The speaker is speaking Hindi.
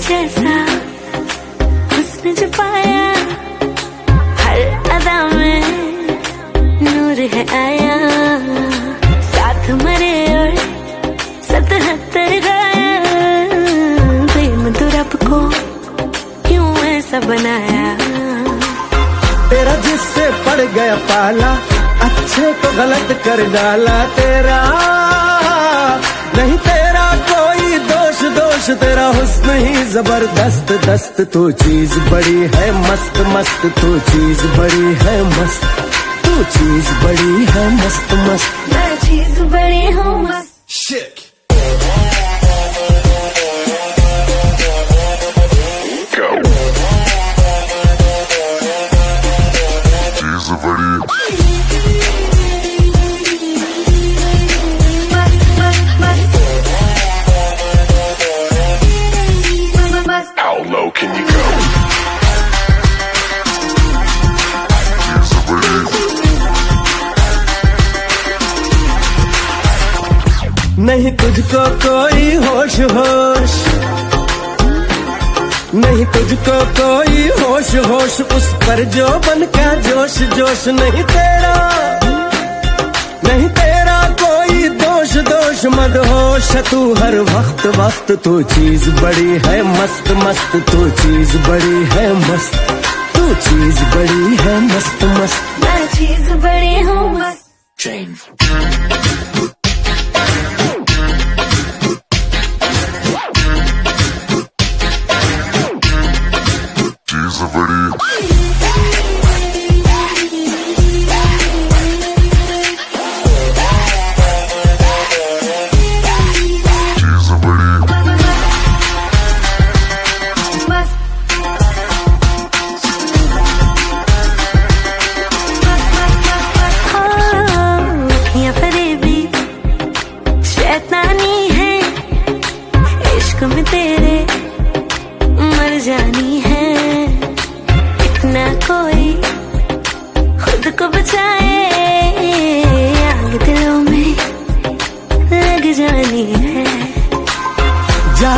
जैसा हुस्न छुपाया, हर अदा में नूर है आया, साथ मरे और 77 गाया, प्रेम तो रब को क्यों ऐसा बनाया। तेरा जिससे पड़ गया पाला, अच्छे को गलत कर डाला, तेरा नहीं तेरा कोई दोष, दोष तेरा हुस्न ही जबरदस्त दस्त। तू चीज बड़ी है मस्त मस्त, तू चीज बड़ी है मस्त, तू चीज बड़ी है मस्त मस्त, मैं चीज बड़ी हूँ मस्त। How low can you go? नहीं तुझको कोई होश होश, नहीं तुझको कोई होश होश, उस पर जो बन का जोश जोश, नहीं तेरा नहीं तेरा कोई दोष दोष, मदहोश तू हर वक्त वक्त, तू चीज बड़ी है मस्त मस्त, तू चीज बड़ी है मस्त, तू चीज बड़ी है मस्त मस्त, मैं चीज बड़ी हूँ मस्त। में तेरे मर जानी है, इतना कोई खुद को बचाए, आग दिलों में लग जानी है। जा